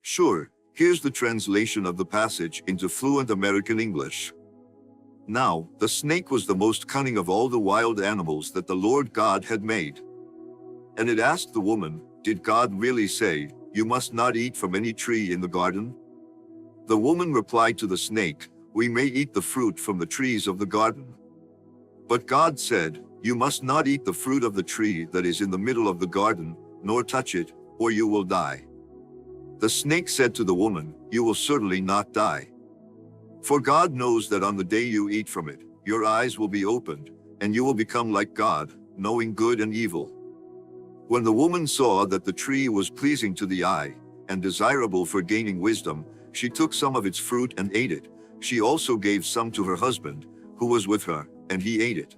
Sure, here's the translation of the passage into fluent American English. Now, the snake was the most cunning of all the wild animals that the Lord God had made. And it asked the woman, "Did God really say, 'You must not eat from any tree in the garden'?" The woman replied to the snake, "We may eat the fruit from the trees of the garden. But God said, 'You must not eat the fruit of the tree that is in the middle of the garden, nor touch it, or you will die.' The snake said to the woman, 'You will certainly not die. For God knows that on the day you eat from it, your eyes will be opened, and you will become like God, knowing good and evil.' When the woman saw that the tree was pleasing to the eye, and desirable for gaining wisdom, she took some of its fruit and ate it. She also gave some to her husband, who was with her, and he ate it.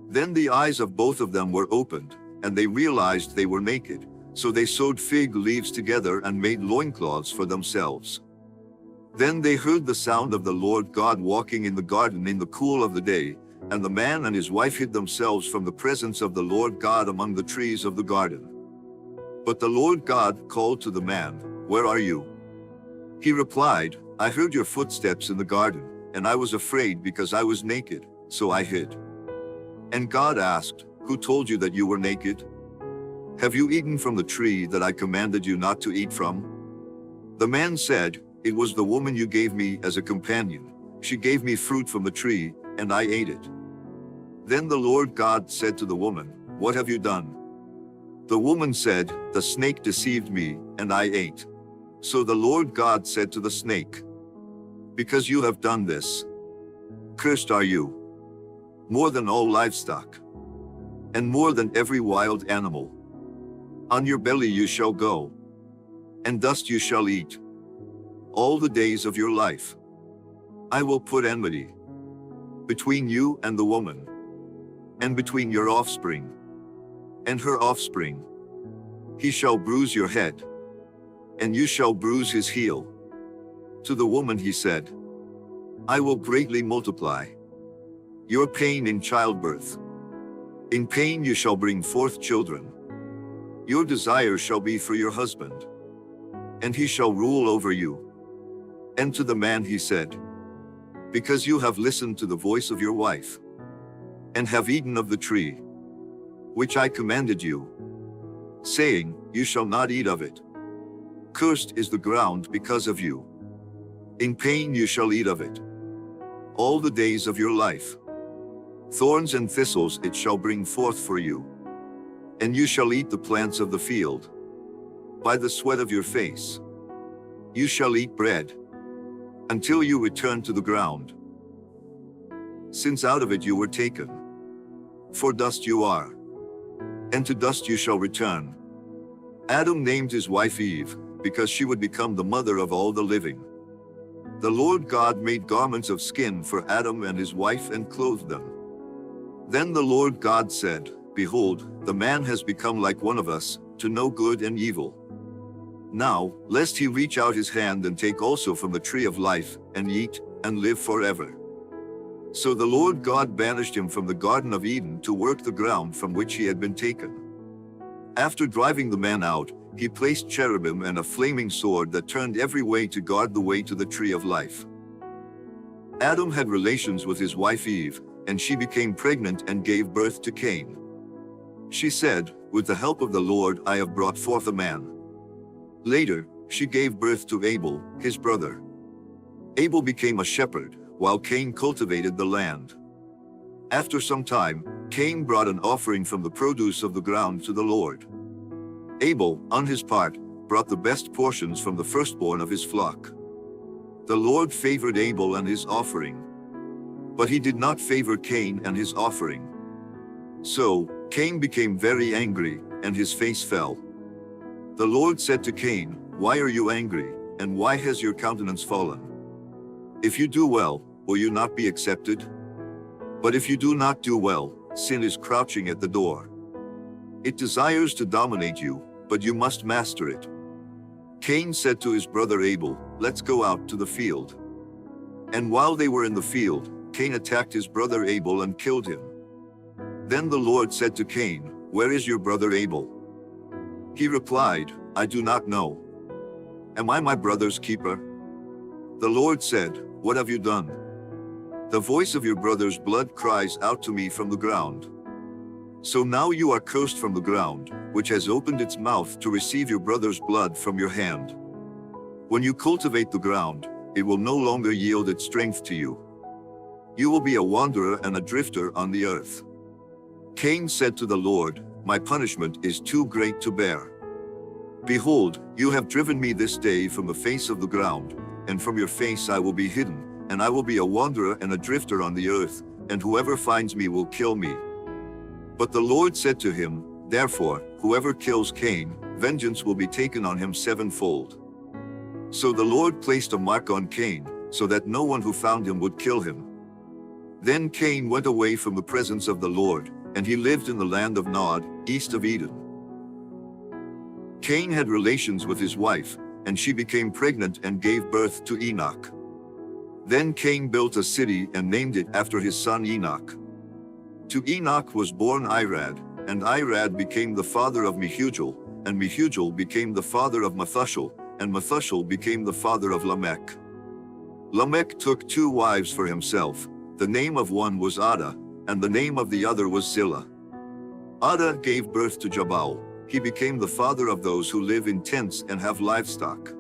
Then the eyes of both of them were opened, and they realized they were naked. So they sewed fig leaves together and made loincloths for themselves. Then they heard the sound of the Lord God walking in the garden in the cool of the day, and the man and his wife hid themselves from the presence of the Lord God among the trees of the garden. But the Lord God called to the man, 'Where are you?' He replied, 'I heard your footsteps in the garden, and I was afraid because I was naked, so I hid.' And God asked, 'Who told you that you were naked? Have you eaten from the tree that I commanded you not to eat from?' The man said, 'It was the woman you gave me as a companion. She gave me fruit from the tree, and I ate it.' Then the Lord God said to the woman, 'What have you done?' The woman said, 'The snake deceived me, and I ate.' So the Lord God said to the snake, 'Because you have done this, cursed are you, more than all livestock, and more than every wild animal. On your belly you shall go, and dust you shall eat all the days of your life. I will put enmity between you and the woman, and between your offspring and her offspring. He shall bruise your head, and you shall bruise his heel.' To the woman he said, 'I will greatly multiply your pain in childbirth. In pain you shall bring forth children. Your desire shall be for your husband, and he shall rule over you.' And to the man he said, 'Because you have listened to the voice of your wife, and have eaten of the tree which I commanded you, saying, You shall not eat of it, cursed is the ground because of you. In pain you shall eat of it all the days of your life. Thorns and thistles it shall bring forth for you, and you shall eat the plants of the field. By the sweat of your face you shall eat bread, until you return to the ground, since out of it you were taken. For dust you are, and to dust you shall return.' Adam named his wife Eve, because she would become the mother of all the living. The Lord God made garments of skin for Adam and his wife and clothed them. Then the Lord God said, 'Behold, the man has become like one of us, to know good and evil. Now, lest he reach out his hand and take also from the tree of life, and eat, and live forever.' So the Lord God banished him from the Garden of Eden to work the ground from which he had been taken. After driving the man out, he placed cherubim and a flaming sword that turned every way to guard the way to the tree of life. Adam had relations with his wife Eve, and she became pregnant and gave birth to Cain. She said, 'With the help of the Lord I have brought forth a man.' Later, she gave birth to Abel, his brother. Abel became a shepherd, while Cain cultivated the land. After some time, Cain brought an offering from the produce of the ground to the Lord. Abel, on his part, brought the best portions from the firstborn of his flock. The Lord favored Abel and his offering, but he did not favor Cain and his offering. So, Cain became very angry, and his face fell. The Lord said to Cain, 'Why are you angry, and why has your countenance fallen? If you do well, will you not be accepted? But if you do not do well, sin is crouching at the door. It desires to dominate you, but you must master it.' Cain said to his brother Abel, 'Let's go out to the field.' And while they were in the field, Cain attacked his brother Abel and killed him. Then the Lord said to Cain, 'Where is your brother Abel?' He replied, 'I do not know.' Am I my brother's keeper? The Lord said, What have you done? The voice of your brother's blood cries out to me from the ground. So now you are cursed from the ground, which has opened its mouth to receive your brother's blood from your hand. When you cultivate the ground, it will no longer yield its strength to you. You will be a wanderer and a drifter on the earth. Cain said to the Lord, My punishment is too great to bear. Behold, you have driven me this day from the face of the ground, and from your face I will be hidden, and I will be a wanderer and a drifter on the earth, and whoever finds me will kill me. But the Lord said to him, Therefore, whoever kills Cain, vengeance will be taken on him sevenfold. So the Lord placed a mark on Cain, so that no one who found him would kill him. Then Cain went away from the presence of the Lord, and he lived in the land of Nod, east of Eden. Cain had relations with his wife, and she became pregnant and gave birth to Enoch. Then Cain built a city and named it after his son Enoch. To Enoch was born Irad, and Irad became the father of Mehujael, and Mehujael became the father of Methuselah, and Methuselah became the father of Lamech. Lamech took 2 wives for himself. The name of one was Ada, and the name of the other was Zillah. Ada gave birth to Jabal. He became the father of those who live in tents and have livestock.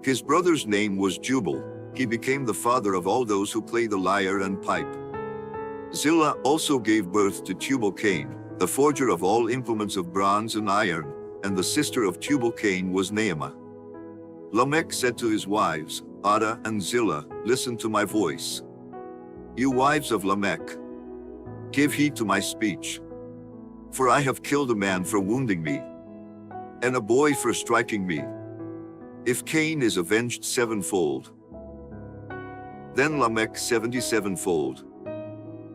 His brother's name was Jubal. He became the father of all those who play the lyre and pipe. Zillah also gave birth to Tubal-Cain, the forger of all implements of bronze and iron, and the sister of Tubal-Cain was Naamah. Lamech said to his wives, Ada and Zillah, Listen to my voice. You wives of Lamech, give heed to my speech. For I have killed a man for wounding me, and a boy for striking me. If Cain is avenged sevenfold, then Lamech 77-fold.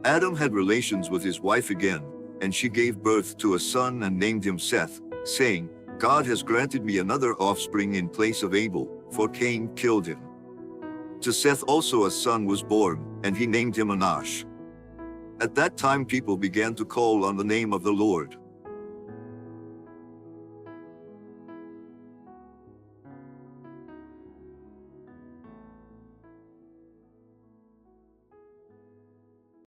Adam had relations with his wife again, and she gave birth to a son and named him Seth, saying, God has granted me another offspring in place of Abel, for Cain killed him. To Seth also a son was born, and he named him Enosh. At that time people began to call on the name of the Lord.